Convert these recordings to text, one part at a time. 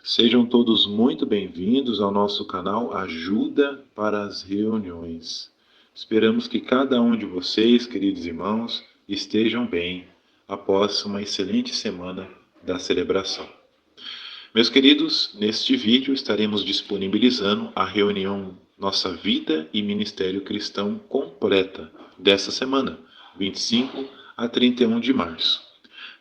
Sejam todos muito bem-vindos ao nosso canal Ajuda para as Reuniões. Esperamos que cada um de vocês, queridos irmãos, estejam bem após uma excelente semana da celebração. Meus queridos, neste vídeo estaremos disponibilizando a reunião Nossa Vida e Ministério Cristão completa dessa semana, 25 a 31 de março.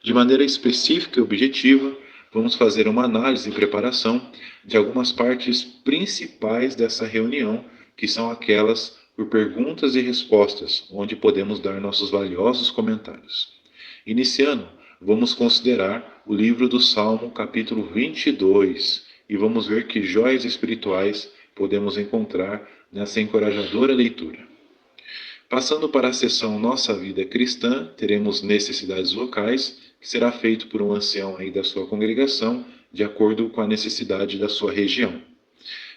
De maneira específica e objetiva, vamos fazer uma análise e preparação de algumas partes principais dessa reunião, que são aquelas por perguntas e respostas, onde podemos dar nossos valiosos comentários. Iniciando, vamos considerar o livro do Salmo, capítulo 22, e vamos ver que joias espirituais podemos encontrar nessa encorajadora leitura. Passando para a seção Nossa Vida Cristã, teremos necessidades locais, que será feito por um ancião aí da sua congregação, de acordo com a necessidade da sua região.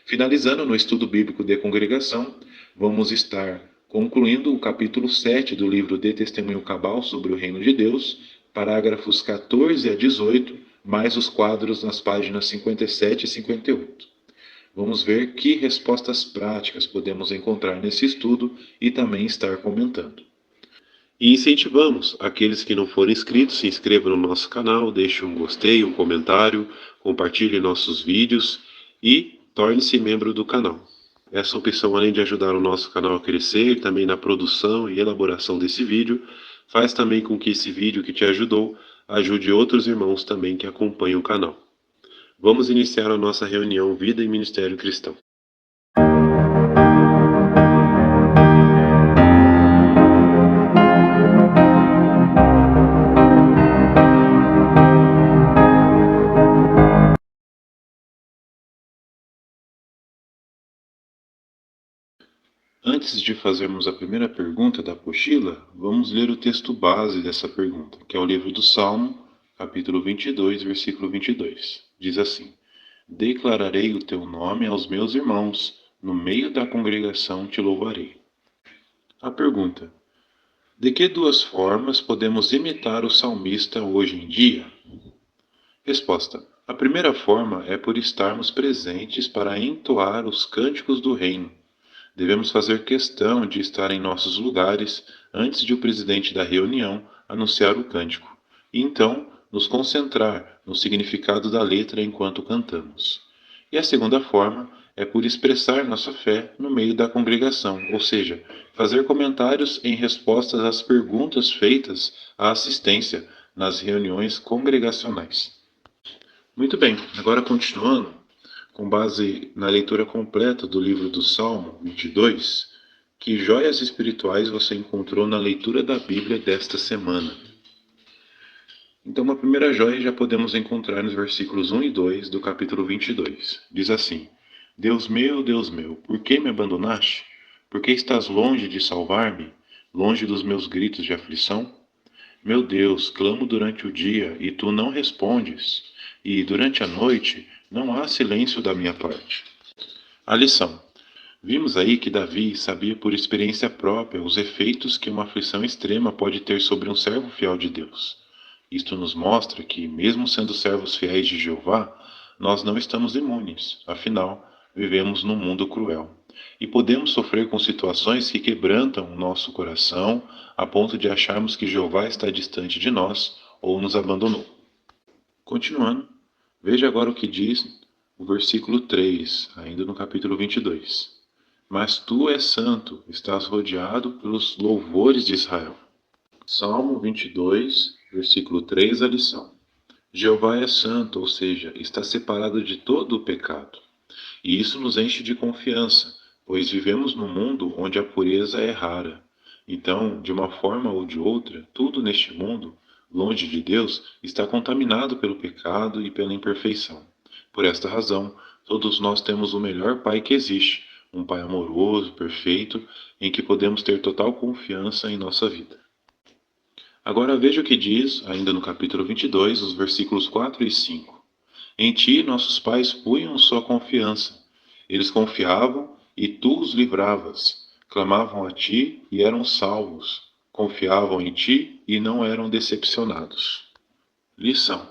Finalizando no estudo bíblico de congregação, vamos estar concluindo o capítulo 7 do livro de Testemunho Cabal sobre o Reino de Deus, parágrafos 14 a 18, mais os quadros nas páginas 57 e 58. Vamos ver que respostas práticas podemos encontrar nesse estudo e também estar comentando. E incentivamos aqueles que não forem inscritos, se inscrevam no nosso canal, deixem um gostei, um comentário, compartilhem nossos vídeos e torne-se membro do canal. Essa opção, além de ajudar o nosso canal a crescer, também na produção e elaboração desse vídeo, faz também com que esse vídeo que te ajudou ajude outros irmãos também que acompanham o canal. Vamos iniciar a nossa reunião Vida e Ministério Cristão. Antes de fazermos a primeira pergunta da apostila, vamos ler o texto base dessa pergunta, que é o livro do Salmo, capítulo 22, versículo 22. Diz assim: Declararei o teu nome aos meus irmãos, no meio da congregação te louvarei. A pergunta: de que duas formas podemos imitar o salmista hoje em dia? Resposta: a primeira forma é por estarmos presentes para entoar os cânticos do reino. Devemos fazer questão de estar em nossos lugares antes de o presidente da reunião anunciar o cântico, e então nos concentrar no significado da letra enquanto cantamos. E a segunda forma é por expressar nossa fé no meio da congregação, ou seja, fazer comentários em respostas às perguntas feitas à assistência nas reuniões congregacionais. Muito bem, agora continuando, com base na leitura completa do livro do Salmo 22, que joias espirituais você encontrou na leitura da Bíblia desta semana? Então, uma primeira joia já podemos encontrar nos versículos 1 e 2 do capítulo 22. Diz assim: Deus meu, por que me abandonaste? Por que estás longe de salvar-me, longe dos meus gritos de aflição? Meu Deus, clamo durante o dia e tu não respondes, e durante a noite não há silêncio da minha parte. A lição. Vimos aí que Davi sabia por experiência própria os efeitos que uma aflição extrema pode ter sobre um servo fiel de Deus. Isto nos mostra que, mesmo sendo servos fiéis de Jeová, nós não estamos imunes, afinal, vivemos num mundo cruel. E podemos sofrer com situações que quebrantam o nosso coração a ponto de acharmos que Jeová está distante de nós ou nos abandonou. Continuando, veja agora o que diz o versículo 3, ainda no capítulo 22. Mas tu és santo, estás rodeado pelos louvores de Israel. Salmo 22, versículo 3, a lição. Jeová é santo, ou seja, está separado de todo o pecado. E isso nos enche de confiança, pois vivemos num mundo onde a pureza é rara. Então, de uma forma ou de outra, tudo neste mundo, longe de Deus, está contaminado pelo pecado e pela imperfeição. Por esta razão, todos nós temos o melhor Pai que existe, um Pai amoroso, perfeito, em que podemos ter total confiança em nossa vida. Agora veja o que diz, ainda no capítulo 22, os versículos 4 e 5. Em ti nossos pais punham sua confiança. Eles confiavam e tu os livravas. Clamavam a ti e eram salvos. Confiavam em ti e não eram decepcionados. Lição.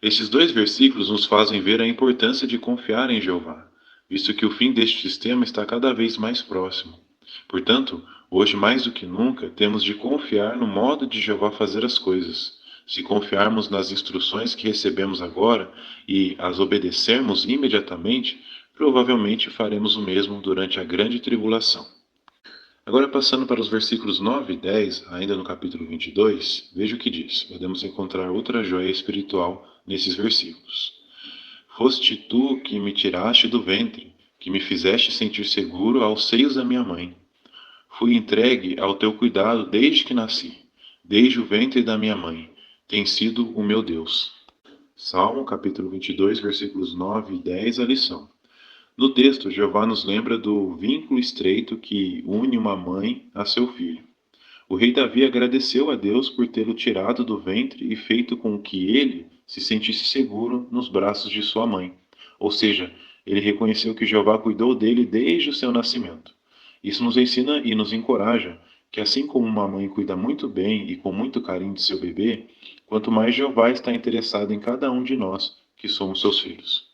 Estes dois versículos nos fazem ver a importância de confiar em Jeová, visto que o fim deste sistema está cada vez mais próximo. Portanto, hoje mais do que nunca, temos de confiar no modo de Jeová fazer as coisas. Se confiarmos nas instruções que recebemos agora e as obedecermos imediatamente, provavelmente faremos o mesmo durante a grande tribulação. Agora, passando para os versículos 9 e 10, ainda no capítulo 22, veja o que diz. Podemos encontrar outra joia espiritual nesses versículos. Foste tu que me tiraste do ventre, que me fizeste sentir seguro aos seios da minha mãe. Fui entregue ao teu cuidado desde que nasci, desde o ventre da minha mãe. Tens sido o meu Deus. Salmo capítulo 22, versículos 9 e 10, a lição. No texto, Jeová nos lembra do vínculo estreito que une uma mãe a seu filho. O rei Davi agradeceu a Deus por tê-lo tirado do ventre e feito com que ele se sentisse seguro nos braços de sua mãe. Ou seja, ele reconheceu que Jeová cuidou dele desde o seu nascimento. Isso nos ensina e nos encoraja que, assim como uma mãe cuida muito bem e com muito carinho de seu bebê, quanto mais Jeová está interessado em cada um de nós, que somos seus filhos.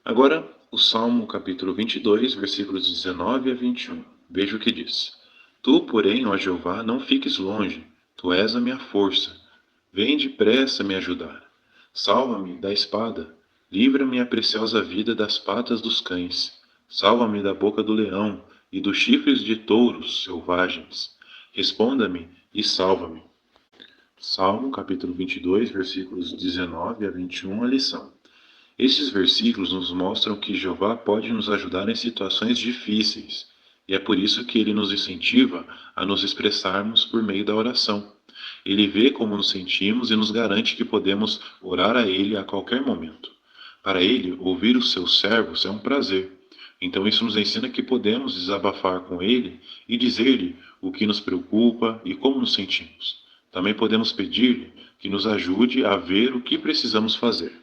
Agora, o Salmo capítulo 22, versículos 19 a 21. Veja o que diz. Tu, porém, ó Jeová, não fiques longe. Tu és a minha força. Vem depressa me ajudar. Salva-me da espada. Livra-me a preciosa vida das patas dos cães. Salva-me da boca do leão e dos chifres de touros selvagens. Responda-me e salva-me. Salmo capítulo 22, versículos 19 a 21, a lição. Estes versículos nos mostram que Jeová pode nos ajudar em situações difíceis, e é por isso que ele nos incentiva a nos expressarmos por meio da oração. Ele vê como nos sentimos e nos garante que podemos orar a ele a qualquer momento. Para ele, ouvir os seus servos é um prazer. Então isso nos ensina que podemos desabafar com ele e dizer-lhe o que nos preocupa e como nos sentimos. Também podemos pedir-lhe que nos ajude a ver o que precisamos fazer.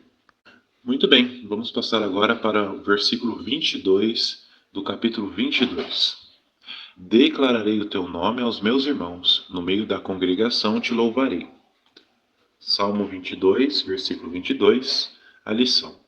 Muito bem, vamos passar agora para o versículo 22 do capítulo 22. Declararei o teu nome aos meus irmãos, no meio da congregação te louvarei. Salmo 22, versículo 22, a lição.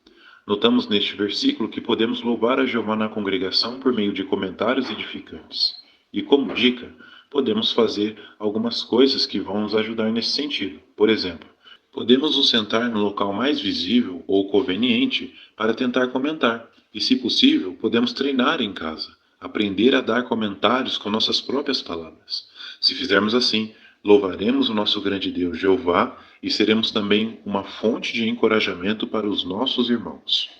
Notamos neste versículo que podemos louvar a Jeová na congregação por meio de comentários edificantes. E como dica, podemos fazer algumas coisas que vão nos ajudar nesse sentido. Por exemplo, podemos nos sentar no local mais visível ou conveniente para tentar comentar. E, se possível, podemos treinar em casa, aprender a dar comentários com nossas próprias palavras. Se fizermos assim, louvaremos o nosso grande Deus Jeová e seremos também uma fonte de encorajamento para os nossos irmãos.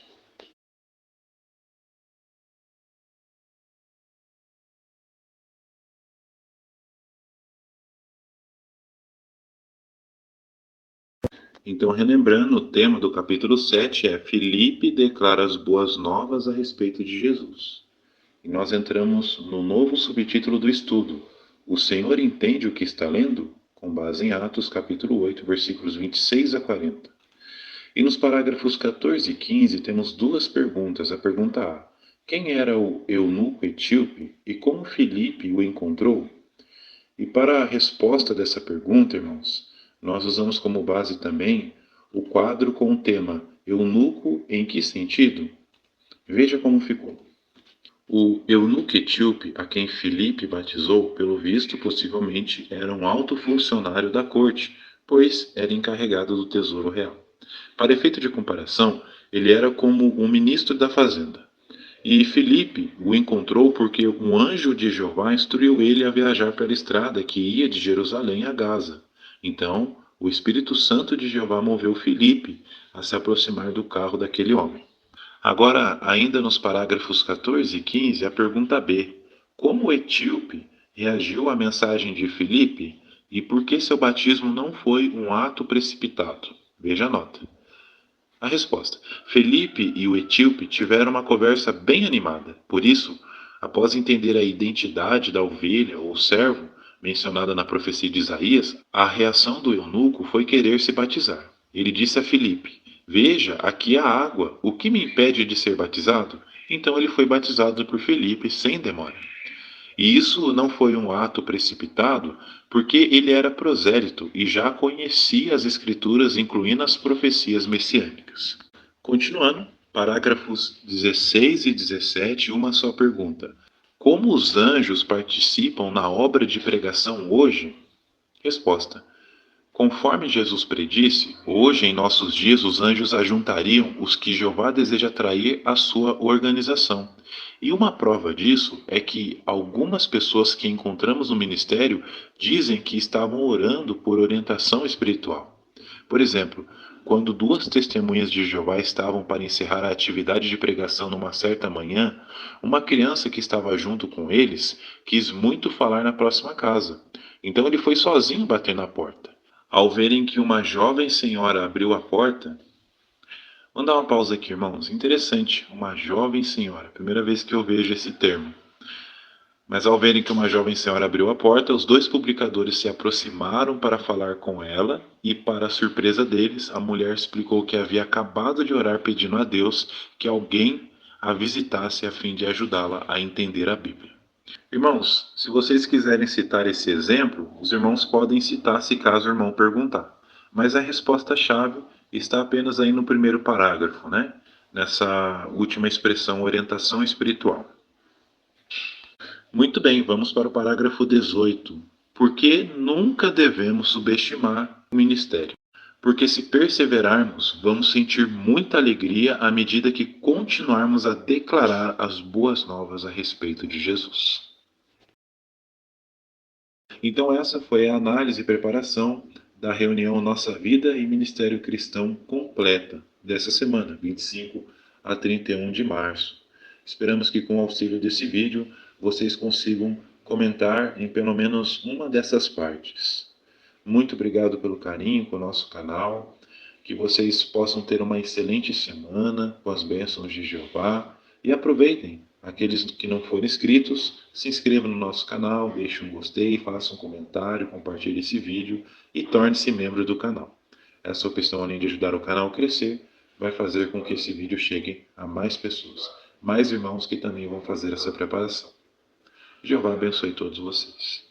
Então, relembrando, o tema do capítulo 7 é Filipe declara as boas novas a respeito de Jesus. E nós entramos no novo subtítulo do estudo. O Senhor entende o que está lendo? Com base em Atos capítulo 8, versículos 26 a 40. E nos parágrafos 14 e 15 temos duas perguntas. A pergunta A. Quem era o eunuco etíope e como Filipe o encontrou? E para a resposta dessa pergunta, irmãos, nós usamos como base também o quadro com o tema Eunuco em que sentido? Veja como ficou. O eunuco etíope, a quem Filipe batizou, pelo visto, possivelmente era um alto funcionário da corte, pois era encarregado do tesouro real. Para efeito de comparação, ele era como um ministro da fazenda. E Filipe o encontrou porque um anjo de Jeová instruiu ele a viajar pela estrada que ia de Jerusalém a Gaza. Então, o Espírito Santo de Jeová moveu Filipe a se aproximar do carro daquele homem. Agora, ainda nos parágrafos 14 e 15, a pergunta B. Como o etíope reagiu à mensagem de Filipe e por que seu batismo não foi um ato precipitado? Veja a nota. A resposta. Felipe e o etíope tiveram uma conversa bem animada. Por isso, após entender a identidade da ovelha ou servo, mencionada na profecia de Isaías, a reação do eunuco foi querer se batizar. Ele disse a Felipe: Veja, aqui há água. O que me impede de ser batizado? Então ele foi batizado por Felipe sem demora. E isso não foi um ato precipitado, porque ele era prosélito e já conhecia as Escrituras, incluindo as profecias messiânicas. Continuando, parágrafos 16 e 17, uma só pergunta. Como os anjos participam na obra de pregação hoje? Resposta. Conforme Jesus predisse, hoje em nossos dias os anjos ajuntariam os que Jeová deseja atrair à sua organização. E uma prova disso é que algumas pessoas que encontramos no ministério dizem que estavam orando por orientação espiritual. Por exemplo, quando duas testemunhas de Jeová estavam para encerrar a atividade de pregação numa certa manhã, uma criança que estava junto com eles quis muito falar na próxima casa. Então ele foi sozinho bater na porta. Ao verem que uma jovem senhora abriu a porta, vamos dar uma pausa aqui, irmãos. Interessante, uma jovem senhora. Primeira vez que eu vejo esse termo. Mas ao verem que uma jovem senhora abriu a porta, os dois publicadores se aproximaram para falar com ela e, para a surpresa deles, a mulher explicou que havia acabado de orar pedindo a Deus que alguém a visitasse a fim de ajudá-la a entender a Bíblia. Irmãos, se vocês quiserem citar esse exemplo, os irmãos podem citar se caso o irmão perguntar. Mas a resposta-chave está apenas aí no primeiro parágrafo, né? Nessa última expressão, orientação espiritual. Muito bem, vamos para o parágrafo 18. Por que nunca devemos subestimar o ministério? Porque se perseverarmos, vamos sentir muita alegria à medida que continuarmos a declarar as boas novas a respeito de Jesus. Então essa foi a análise e preparação da reunião Nossa Vida e Ministério Cristão completa dessa semana, 25 a 31 de março. Esperamos que com o auxílio desse vídeo vocês consigam comentar em pelo menos uma dessas partes. Muito obrigado pelo carinho com o nosso canal. Que vocês possam ter uma excelente semana com as bênçãos de Jeová. E aproveitem. Aqueles que não forem inscritos, se inscrevam no nosso canal, deixem um gostei, façam um comentário, compartilhe esse vídeo e torne-se membro do canal. Essa opção, além de ajudar o canal a crescer, vai fazer com que esse vídeo chegue a mais pessoas, mais irmãos que também vão fazer essa preparação. Jeová abençoe todos vocês.